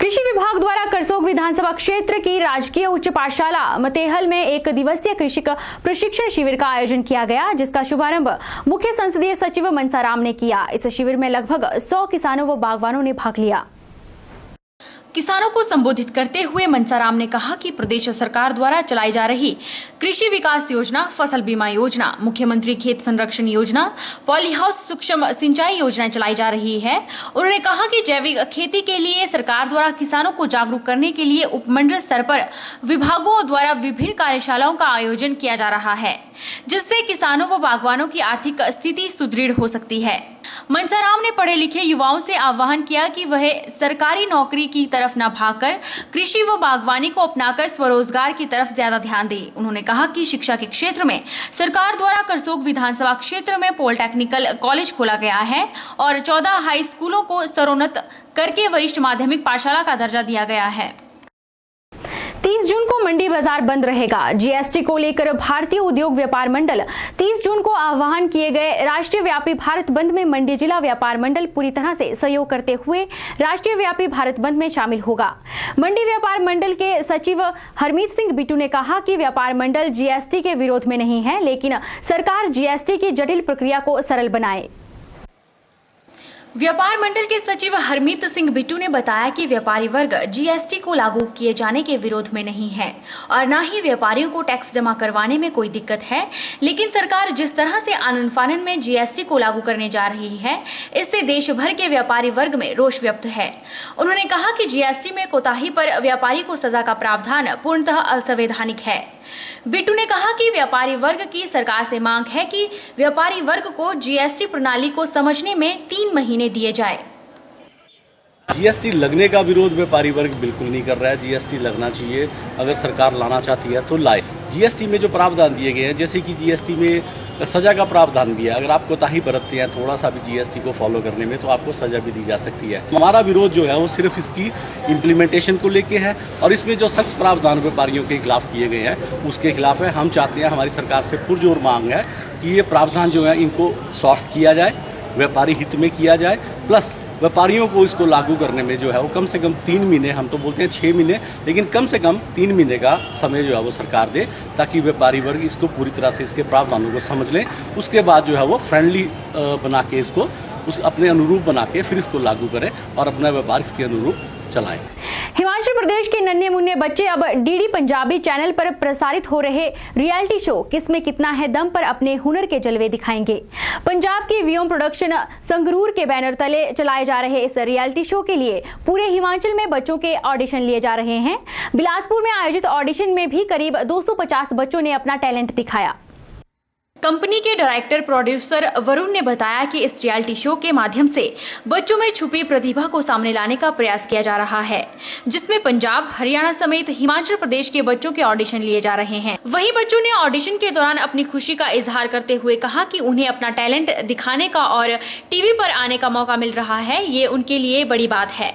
कृषि विभाग द्वारा करसोग विधानसभा क्षेत्र की राजकीय उच्च पाठशाला मतेहल में 1 दिवसीय कृषि प्रशिक्षण शिविर का आयोजन किया गया, जिसका शुभारंभ मुख्य संसदीय सचिव मनसाराम ने किया। इस शिविर में लगभग 100 किसानों व बागवानों ने भाग लिया। किसानों को संबोधित करते हुए मनसाराम ने कहा कि प्रदेश सरकार द्वारा चलाई जा रही कृषि विकास योजना, फसल बीमा योजना, मुख्यमंत्री खेत संरक्षण योजना, पॉली हाउस सूक्ष्म सिंचाई योजना चलाई जा रही है। उन्होंने कहा कि जैविक खेती के लिए सरकार द्वारा किसानों को जागरूक करने के लिए उपमंडल स्तर पर विभागों द्वारा विभिन्न कार्यशालाओं का आयोजन किया जा रहा है, जिससे किसानों व बागवानों की आर्थिक स्थिति सुदृढ़ हो सकती है। मनसाराम ने पढ़े लिखे युवाओं से आह्वान किया कि वह सरकारी नौकरी की तरफ न भागकर कृषि व बागवानी को अपनाकर स्वरोजगार की तरफ ज्यादा ध्यान दें। उन्होंने कहा कि शिक्षा के क्षेत्र में सरकार द्वारा करसोग विधानसभा क्षेत्र में पॉलिटेक्निकल कॉलेज खोला गया है और 14 हाई स्कूलों को स्तरोन्नत करके वरिष्ठ माध्यमिक पाठशाला का दर्जा दिया गया है। 30 जून को मंडी बाजार बंद रहेगा। जीएसटी को लेकर भारतीय उद्योग व्यापार मंडल 30 जून को आह्वान किए गए राष्ट्रीय व्यापी भारत बंद में मंडी जिला व्यापार मंडल पूरी तरह से सहयोग करते हुए राष्ट्रीय व्यापी भारत बंद में शामिल होगा। मंडी व्यापार मंडल के सचिव हरमीत सिंह बिट्टू ने कहा कि व्यापार मंडल जीएसटी के विरोध में नहीं है, लेकिन सरकार जीएसटी की जटिल प्रक्रिया को सरल बनाए। व्यापार मंडल के सचिव हरमीत सिंह बिट्टू ने बताया कि व्यापारी वर्ग जीएसटी को लागू किए जाने के विरोध में नहीं है और न ही व्यापारियों को टैक्स जमा करवाने में कोई दिक्कत है, लेकिन सरकार जिस तरह से आनन फानन में जीएसटी को लागू करने जा रही है, इससे देश भर के व्यापारी वर्ग में रोष व्यक्त है। उन्होंने कहा कि जीएसटी में कोताही पर व्यापारी को सजा का प्रावधान पूर्णतः असंवैधानिक है। बिट्टू ने कहा कि व्यापारी वर्ग की सरकार से मांग है कि व्यापारी वर्ग को जीएसटी प्रणाली को समझने में 3 महीने दिए जाए। जीएसटी लगने का विरोध व्यापारी वर्ग बिल्कुल नहीं कर रहा है। जीएसटी लगना चाहिए, अगर सरकार लाना चाहती है तो लाए। जीएसटी में जो प्रावधान दिए गए हैं, जैसे कि जीएसटी में सजा का प्रावधान भी है, अगर आप कोताही बरतते हैं थोड़ा सा भी जीएसटी को फॉलो करने में तो आपको सजा भी दी जा सकती है। हमारा विरोध जो है वो सिर्फ इसकी इम्प्लीमेंटेशन को लेके है और इसमें जो सख्त प्रावधान व्यापारियों के खिलाफ किए गए हैं उसके खिलाफ है। हम चाहते हैं, हमारी सरकार से पुरजोर मांग है कि ये प्रावधान जो है इनको सॉफ्ट किया जाए, व्यापारी हित में किया जाए, प्लस व्यापारियों को इसको लागू करने में जो है वो कम से कम 3 महीने, हम तो बोलते हैं 6 महीने, लेकिन कम से कम 3 महीने का समय जो है वो सरकार दे, ताकि व्यापारी वर्ग इसको पूरी तरह से इसके प्रावधानों को समझ लें। उसके बाद जो है वो फ्रेंडली बना के इसको उस अपने अनुरूप बना के फिर इसको लागू करें और अपना व्यापार इसके अनुरूप चलाएं। हिमाचल प्रदेश के नन्हे मुन्ने बच्चे अब डीडी पंजाबी चैनल पर प्रसारित हो रहे रियलिटी शो किसमें कितना है दम पर अपने हुनर के जलवे दिखाएंगे। पंजाब की वीओम प्रोडक्शन संगरूर के बैनर तले चलाए जा रहे इस रियलिटी शो के लिए पूरे हिमाचल में बच्चों के ऑडिशन लिए जा रहे हैं। बिलासपुर में आयोजित ऑडिशन में भी करीब 250 बच्चों ने अपना टैलेंट दिखाया। कंपनी के डायरेक्टर प्रोड्यूसर वरुण ने बताया कि इस रियलिटी शो के माध्यम से बच्चों में छुपी प्रतिभा को सामने लाने का प्रयास किया जा रहा है, जिसमें पंजाब, हरियाणा समेत हिमाचल प्रदेश के बच्चों के ऑडिशन लिए जा रहे हैं। वहीं बच्चों ने ऑडिशन के दौरान अपनी खुशी का इजहार करते हुए कहा कि उन्हें अपना टैलेंट दिखाने का और टीवी पर आने का मौका मिल रहा है, ये उनके लिए बड़ी बात है।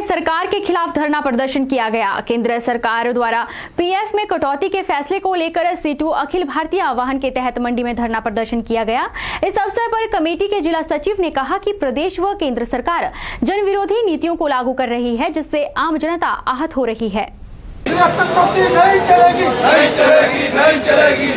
सरकार के खिलाफ धरना प्रदर्शन किया गया। केंद्र सरकार द्वारा पीएफ में कटौती के फैसले को लेकर सीटू अखिल भारतीय आह्वान के तहत मंडी में धरना प्रदर्शन किया गया। इस अवसर पर कमेटी के जिला सचिव ने कहा कि प्रदेश व केंद्र सरकार जन विरोधी नीतियों को लागू कर रही है, जिससे आम जनता आहत हो रही है। नहीं चलेगी, नहीं चलेगी, नहीं चलेगी।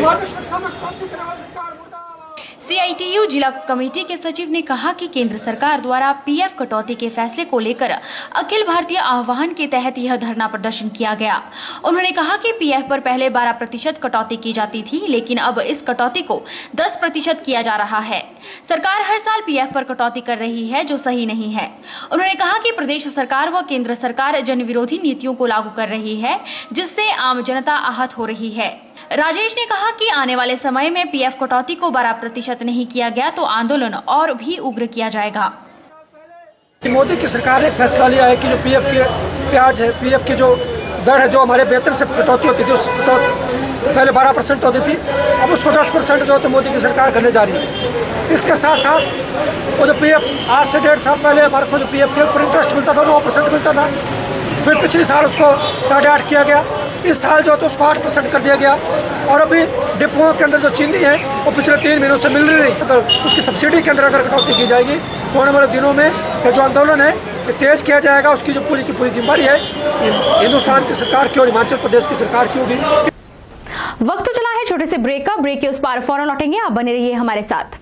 सीआईटीयू जिला कमेटी के सचिव ने कहा कि केंद्र सरकार द्वारा पीएफ कटौती के फैसले को लेकर अखिल भारतीय आह्वान के तहत यह धरना प्रदर्शन किया गया। उन्होंने कहा कि पीएफ पर पहले 12% कटौती की जाती थी, लेकिन अब इस कटौती को 10% किया जा रहा है। सरकार हर साल पीएफ पर कटौती कर रही है, जो सही नहीं है। उन्होंने कहा कि प्रदेश सरकार व केंद्र सरकार जन विरोधी नीतियों को लागू कर रही है, जिससे आम जनता आहत हो रही है। राजेश ने कहा कि आने वाले समय में पीएफ कटौती को 12% नहीं किया गया तो आंदोलन और भी उग्र किया जाएगा। मोदी की सरकार ने फैसला लिया है कि जो पीएफ के प्याज है, पीएफ की जो दर है, जो हमारे वेतन से कटौती होती थी, उस पहले 12% होती थी, अब उसको 10% जो है मोदी की सरकार करने जा रही है। इसके साथ साथ वो जो पीएफ आज से 1.5 साल पहले हमारे को जो पीएफ के ऊपर इंटरेस्ट मिलता था 9% मिलता था, फिर पिछले साल उसको 8.5 किया गया, इस साल जो है उसको 8% कर दिया गया। और अभी डिपोओं के अंदर जो चीनी है वो पिछले 3 महीनों से मिल रही है, तो उसकी सब्सिडी के अंदर अगर कटौती की जाएगी तो आने वाले दिनों में ये जो आंदोलन है ये तेज किया जाएगा। उसकी जो पूरी की पूरी जिम्मेदारी है हिंदुस्तान की सरकार की और हिमाचल प्रदेश की सरकार की होगी। वक्त तो चला है छोटे से ब्रेक का। ब्रेक के उस पार फौरन लौटेंगे, आप बने रहिए हमारे साथ।